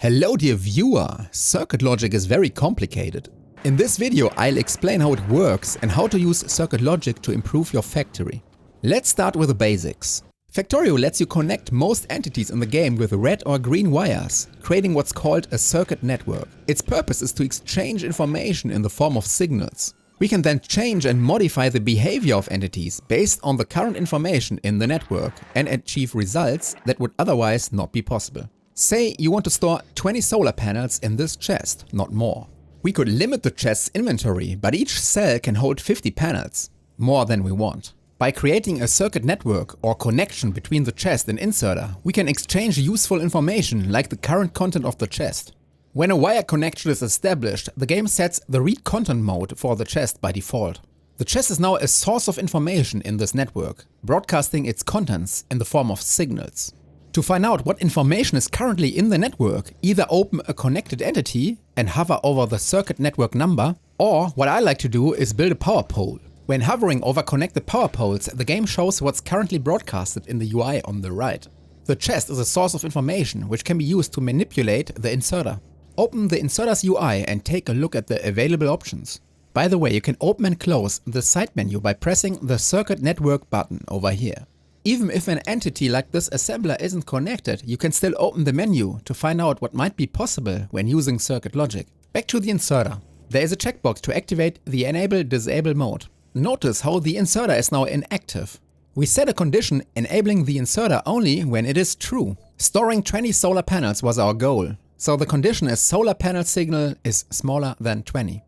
Hello dear viewer, circuit logic is very complicated. In this video I'll explain how it works and how to use circuit logic to improve your factory. Let's start with the basics. Factorio lets you connect most entities in the game with red or green wires, creating what's called a circuit network. Its purpose is to exchange information in the form of signals. We can then change and modify the behavior of entities based on the current information in the network and achieve results that would otherwise not be possible. Say you want to store 20 solar panels in this chest, not more. We could limit the chest's inventory, but each cell can hold 50 panels, more than we want. By creating a circuit network or connection between the chest and inserter, we can exchange useful information like the current content of the chest. When a wire connection is established, the game sets the read content mode for the chest by default. The chest is now a source of information in this network, broadcasting its contents in the form of signals. To find out what information is currently in the network, either open a connected entity and hover over the circuit network number, or what I like to do is build a power pole. When hovering over connected power poles, the game shows what's currently broadcasted in the UI on the right. The chest is a source of information which can be used to manipulate the inserter. Open the inserter's UI and take a look at the available options. By the way, you can open and close the side menu by pressing the circuit network button over here. Even if an entity like this assembler isn't connected, you can still open the menu to find out what might be possible when using circuit logic. Back to the inserter. There is a checkbox to activate the enable-disable mode. Notice how the inserter is now inactive. We set a condition enabling the inserter only when it is true. Storing 20 solar panels was our goal, so the condition is solar panel signal is smaller than 20.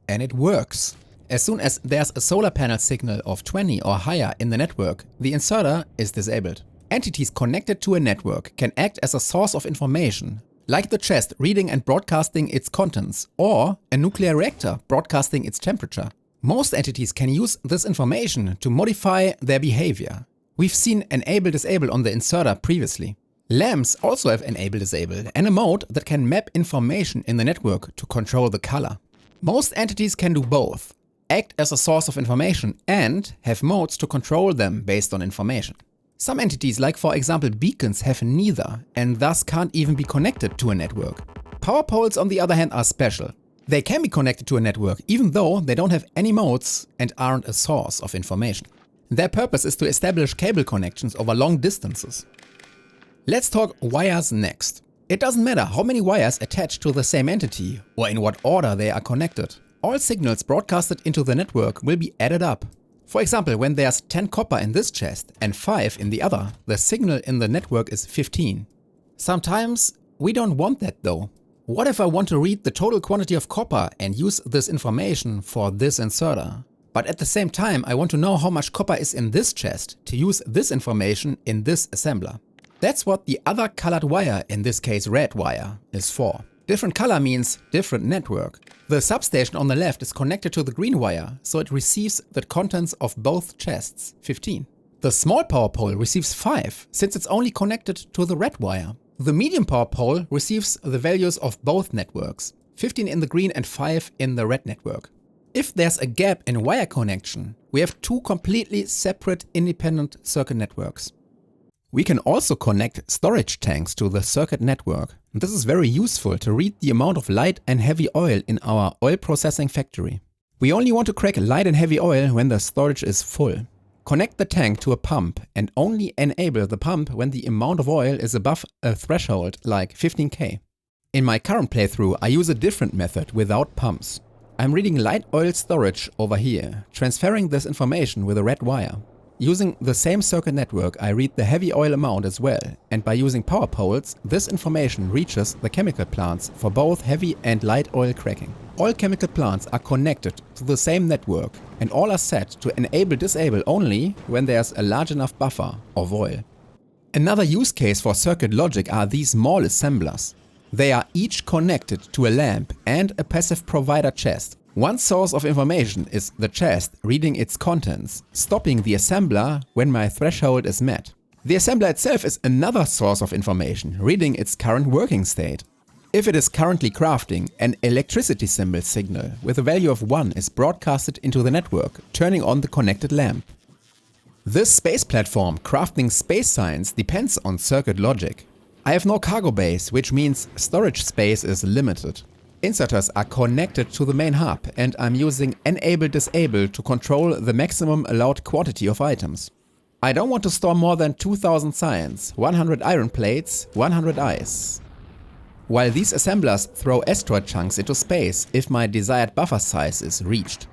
And it works. As soon as there's a solar panel signal of 20 or higher in the network, the inserter is disabled. Entities connected to a network can act as a source of information, like the chest reading and broadcasting its contents, or a nuclear reactor broadcasting its temperature. Most entities can use this information to modify their behavior. We've seen enable-disable on the inserter previously. Lamps also have enable-disable and a mode that can map information in the network to control the color. Most entities can do both. Act as a source of information and have modes to control them based on information. Some entities, like for example beacons, have neither and thus can't even be connected to a network. Power poles on the other hand are special. They can be connected to a network even though they don't have any modes and aren't a source of information. Their purpose is to establish cable connections over long distances. Let's talk wires next. It doesn't matter how many wires attach to the same entity or in what order they are connected. All signals broadcasted into the network will be added up. For example, when there's 10 copper in this chest and 5 in the other, the signal in the network is 15. Sometimes we don't want that though. What if I want to read the total quantity of copper and use this information for this inserter? But at the same time I want to know how much copper is in this chest to use this information in this assembler. That's what the other colored wire, in this case red wire, is for. Different color means different network. The substation on the left is connected to the green wire, so it receives the contents of both chests, 15. The small power pole receives 5, since it's only connected to the red wire. The medium power pole receives the values of both networks, 15 in the green and 5 in the red network. If there's a gap in wire connection, we have two completely separate independent circuit networks. We can also connect storage tanks to the circuit network. This is very useful to read the amount of light and heavy oil in our oil processing factory. We only want to crack light and heavy oil when the storage is full. Connect the tank to a pump and only enable the pump when the amount of oil is above a threshold like 15K. In my current playthrough I use a different method without pumps. I'm reading light oil storage over here, transferring this information with a red wire. Using the same circuit network I read the heavy oil amount as well, and by using power poles this information reaches the chemical plants for both heavy and light oil cracking. All chemical plants are connected to the same network and all are set to enable-disable only when there's a large enough buffer of oil. Another use case for circuit logic are these small assemblers. They are each connected to a lamp and a passive provider chest. One source of information is the chest reading its contents, stopping the assembler when my threshold is met. The assembler itself is another source of information, reading its current working state. If it is currently crafting, an electricity symbol signal with a value of 1 is broadcasted into the network, turning on the connected lamp. This space platform, crafting space science, depends on circuit logic. I have no cargo base, which means storage space is limited. Inserters are connected to the main hub and I'm using enable-disable to control the maximum allowed quantity of items. I don't want to store more than 2000 science, 100 iron plates, 100 ice. While these assemblers throw asteroid chunks into space if my desired buffer size is reached.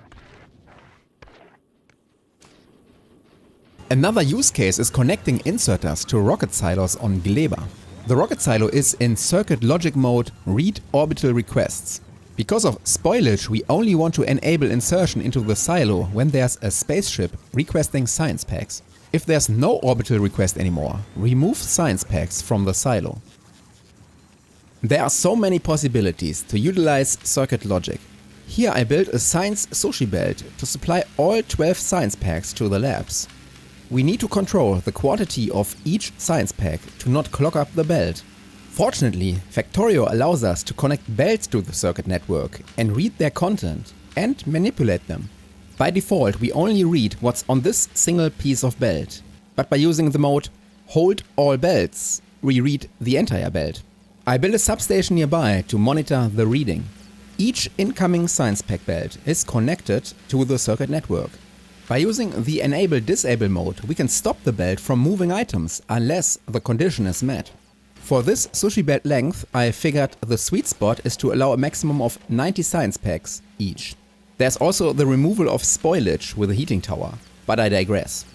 Another use case is connecting inserters to rocket silos on Gleba. The rocket silo is in circuit logic mode read orbital requests. Because of spoilage, we only want to enable insertion into the silo when there's a spaceship requesting science packs. If there's no orbital request anymore, remove science packs from the silo. There are so many possibilities to utilize circuit logic. Here I built a science sushi belt to supply all 12 science packs to the labs. We need to control the quantity of each science pack to not clog up the belt. Fortunately, Factorio allows us to connect belts to the circuit network and read their content and manipulate them. By default, we only read what's on this single piece of belt, but by using the mode Hold All Belts, we read the entire belt. I built a substation nearby to monitor the reading. Each incoming science pack belt is connected to the circuit network. By using the enable-disable mode, we can stop the belt from moving items unless the condition is met. For this sushi belt length, I figured the sweet spot is to allow a maximum of 90 science packs each. There's also the removal of spoilage with a heating tower, but I digress.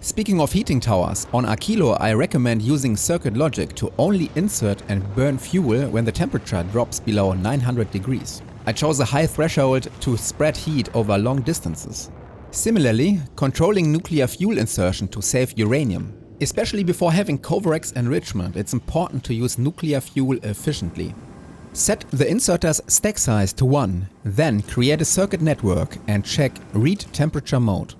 Speaking of heating towers, on Aquilo I recommend using circuit logic to only insert and burn fuel when the temperature drops below 900 degrees. I chose a high threshold to spread heat over long distances. Similarly, controlling nuclear fuel insertion to save uranium. Especially before having Covarex enrichment, it's important to use nuclear fuel efficiently. Set the inserter's stack size to 1, then create a circuit network and check read temperature mode.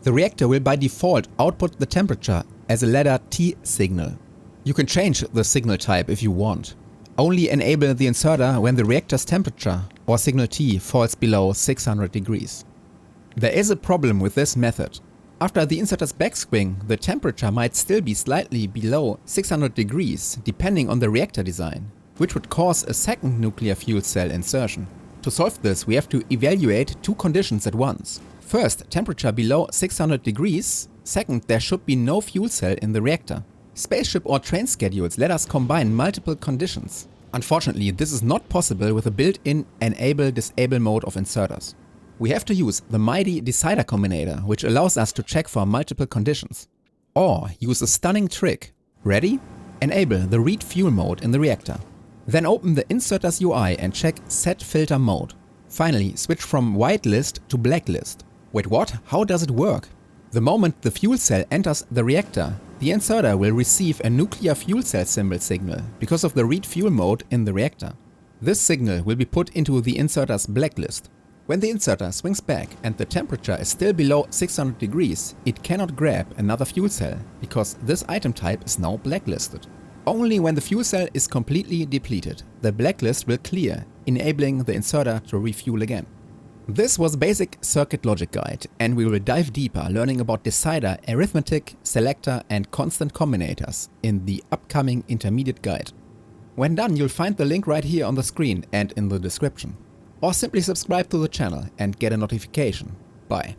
The reactor will by default output the temperature as a ladder T signal. You can change the signal type if you want. Only enable the inserter when the reactor's temperature or signal T falls below 600 degrees. There is a problem with this method. After the inserter's backswing, the temperature might still be slightly below 600 degrees depending on the reactor design, which would cause a second nuclear fuel cell insertion. To solve this, we have to evaluate two conditions at once. First, temperature below 600 degrees. Second, there should be no fuel cell in the reactor. Spaceship or train schedules let us combine multiple conditions. Unfortunately, this is not possible with a built-in enable-disable mode of inserters. We have to use the mighty decider combinator, which allows us to check for multiple conditions. Or use a stunning trick. Ready? Enable the read fuel mode in the reactor. Then open the inserter's UI and check set filter mode. Finally, switch from whitelist to blacklist. Wait, what? How does it work? The moment the fuel cell enters the reactor, the inserter will receive a nuclear fuel cell symbol signal because of the read fuel mode in the reactor. This signal will be put into the inserter's blacklist. When the inserter swings back and the temperature is still below 600 degrees, it cannot grab another fuel cell because this item type is now blacklisted. Only when the fuel cell is completely depleted, the blacklist will clear, enabling the inserter to refuel again. This was a basic circuit logic guide, and we will dive deeper learning about decider, arithmetic, selector and constant combinators in the upcoming intermediate guide. When done, you'll find the link right here on the screen and in the description. Or simply subscribe to the channel and get a notification. Bye.